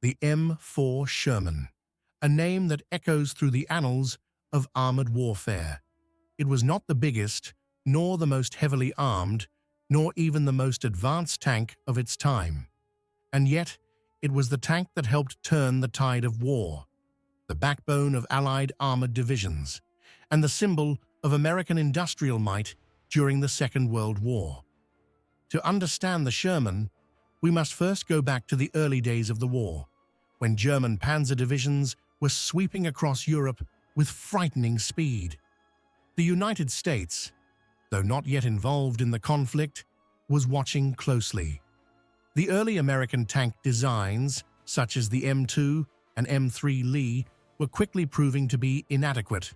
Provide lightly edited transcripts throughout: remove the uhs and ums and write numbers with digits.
the M4 Sherman, a name that echoes through the annals of armored warfare. It was not the biggest, nor the most heavily armed, nor even the most advanced tank of its time. And yet, it was the tank that helped turn the tide of war, the backbone of Allied armored divisions, and the symbol of American industrial might during the Second World War. To understand the Sherman, we must first go back to the early days of the war, when German panzer divisions were sweeping across Europe with frightening speed. The United States, though not yet involved in the conflict, was watching closely. The early American tank designs, such as the M2 and M3 Lee, were quickly proving to be inadequate.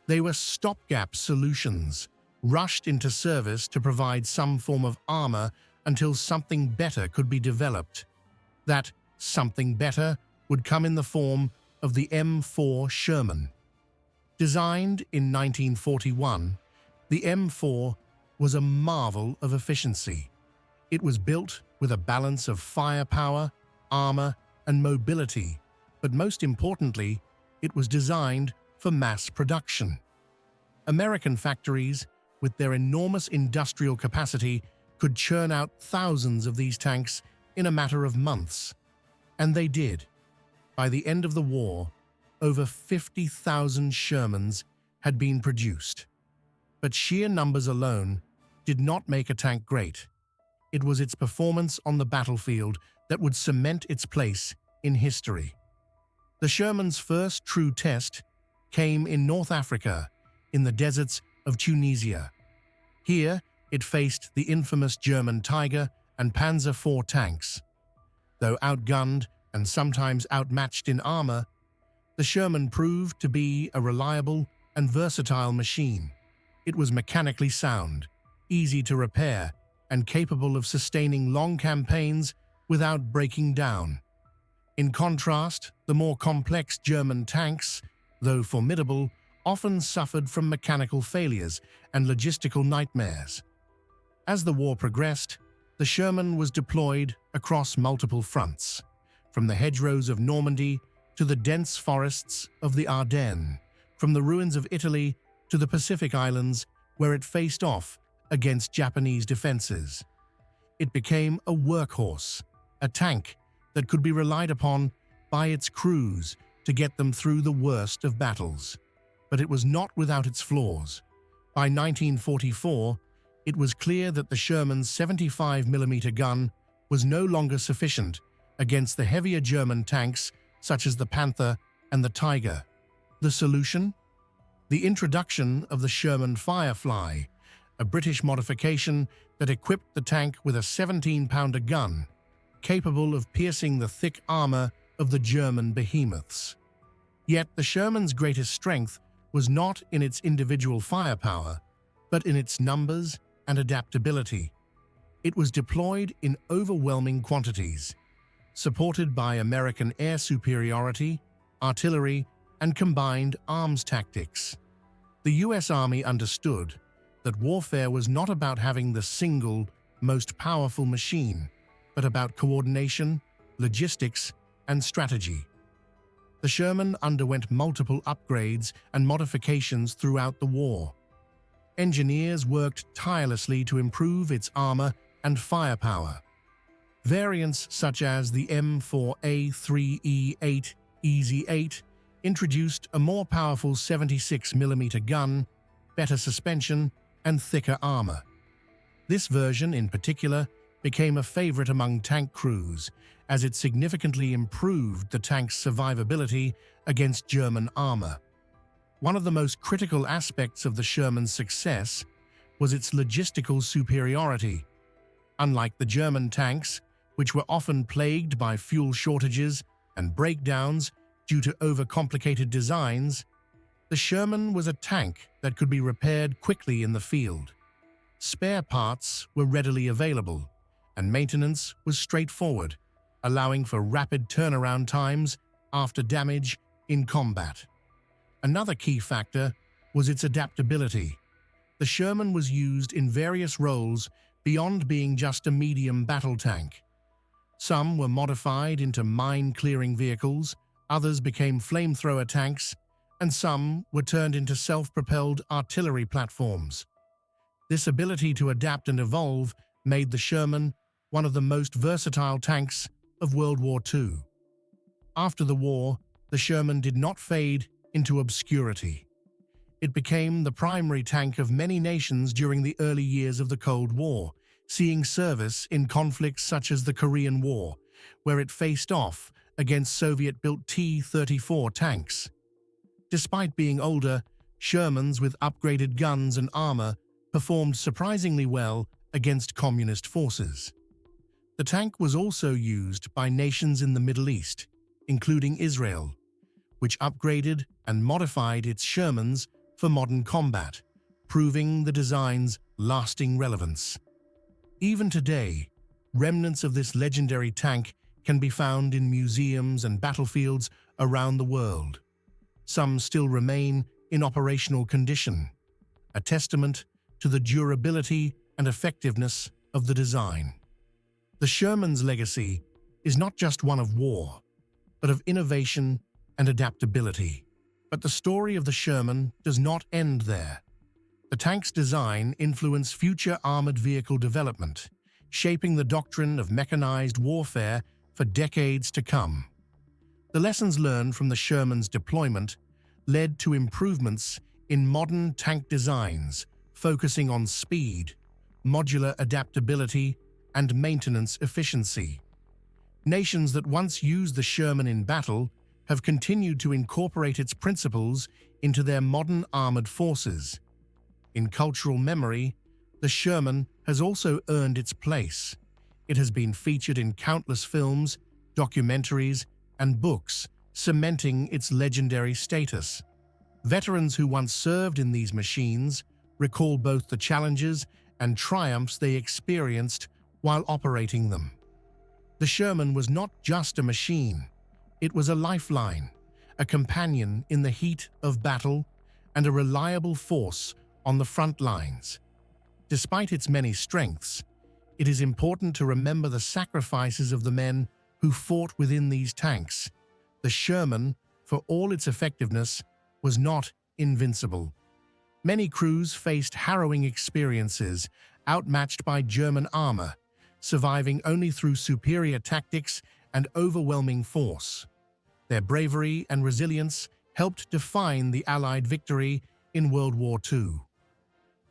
They were stopgap solutions, rushed into service to provide some form of armor until something better could be developed. That something better would come in the form of the M4 Sherman. Designed in 1941, the M4 was a marvel of efficiency. It was built with a balance of firepower, armor, and mobility, but most importantly, it was designed for mass production. American factories, with their enormous industrial capacity, could churn out thousands of these tanks in a matter of months. And they did. By the end of the war, over 50,000 Shermans had been produced. But sheer numbers alone did not make a tank great. It was its performance on the battlefield that would cement its place in history. The Sherman's first true test came in North Africa, in the deserts of Tunisia. Here, it faced the infamous German Tiger and Panzer IV tanks. Though outgunned and sometimes outmatched in armor, the Sherman proved to be a reliable and versatile machine. It was mechanically sound, easy to repair, and capable of sustaining long campaigns without breaking down. In contrast, the more complex German tanks, though formidable, often suffered from mechanical failures and logistical nightmares. As the war progressed, the Sherman was deployed across multiple fronts, from the hedgerows of Normandy to the dense forests of the Ardennes, from the ruins of Italy to the Pacific Islands, where it faced off against Japanese defenses. It became a workhorse, a tank that could be relied upon by its crews to get them through the worst of battles. But it was not without its flaws. By 1944, it was clear that the Sherman's 75mm gun was no longer sufficient against the heavier German tanks such as the Panther and the Tiger. The solution? The introduction of the Sherman Firefly, a British modification that equipped the tank with a 17-pounder gun, capable of piercing the thick armor of the German behemoths. Yet the Sherman's greatest strength was not in its individual firepower, but in its numbers and adaptability. It was deployed in overwhelming quantities, supported by American air superiority, artillery, and combined arms tactics. The U.S. Army understood that warfare was not about having the single, most powerful machine, but about coordination, logistics, and strategy. The Sherman underwent multiple upgrades and modifications throughout the war. Engineers worked tirelessly to improve its armor and firepower. Variants such as the M4A3E8 EZ8 introduced a more powerful 76mm gun, better suspension, and thicker armor. This version, in particular, became a favorite among tank crews, as it significantly improved the tank's survivability against German armor. One of the most critical aspects of the Sherman's success was its logistical superiority. Unlike the German tanks, which were often plagued by fuel shortages and breakdowns due to overcomplicated designs, the Sherman was a tank that could be repaired quickly in the field. Spare parts were readily available, and maintenance was straightforward, allowing for rapid turnaround times after damage in combat. Another key factor was its adaptability. The Sherman was used in various roles beyond being just a medium battle tank. Some were modified into mine-clearing vehicles, others became flamethrower tanks, and some were turned into self-propelled artillery platforms. This ability to adapt and evolve made the Sherman one of the most versatile tanks of World War II. After the war, the Sherman did not fade into obscurity. It became the primary tank of many nations during the early years of the Cold War, seeing service in conflicts such as the Korean War, where it faced off against Soviet-built T-34 tanks. Despite being older, Shermans with upgraded guns and armor performed surprisingly well against communist forces. The tank was also used by nations in the Middle East, including Israel, which upgraded and modified its Shermans for modern combat, proving the design's lasting relevance. Even today, remnants of this legendary tank can be found in museums and battlefields around the world. Some still remain in operational condition, a testament to the durability and effectiveness of the design. The Sherman's legacy is not just one of war, but of innovation and adaptability. But the story of the Sherman does not end there. The tank's design influenced future armored vehicle development, shaping the doctrine of mechanized warfare for decades to come. The lessons learned from the Sherman's deployment led to improvements in modern tank designs, focusing on speed, modular adaptability, and maintenance efficiency. Nations that once used the Sherman in battle have continued to incorporate its principles into their modern armored forces. In cultural memory, the Sherman has also earned its place. It has been featured in countless films, documentaries, and books, cementing its legendary status. Veterans who once served in these machines recall both the challenges and triumphs they experienced while operating them. The Sherman was not just a machine. It was a lifeline, a companion in the heat of battle, and a reliable force on the front lines. Despite its many strengths, it is important to remember the sacrifices of the men who fought within these tanks. The Sherman, for all its effectiveness, was not invincible. Many crews faced harrowing experiences, outmatched by German armor, surviving only through superior tactics and overwhelming force. Their bravery and resilience helped define the Allied victory in World War II.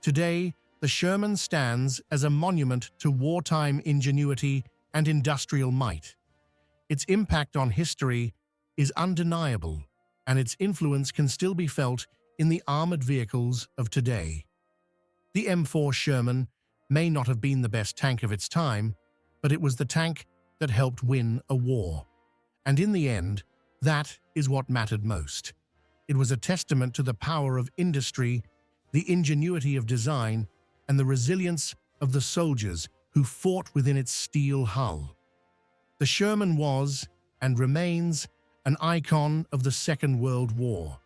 Today, the Sherman stands as a monument to wartime ingenuity and industrial might. Its impact on history is undeniable, and its influence can still be felt in the armored vehicles of today. The M4 Sherman may not have been the best tank of its time, but it was the tank that helped win a war. And in the end, that is what mattered most. It was a testament to the power of industry, the ingenuity of design, and the resilience of the soldiers who fought within its steel hull. The Sherman was, and remains, an icon of the Second World War.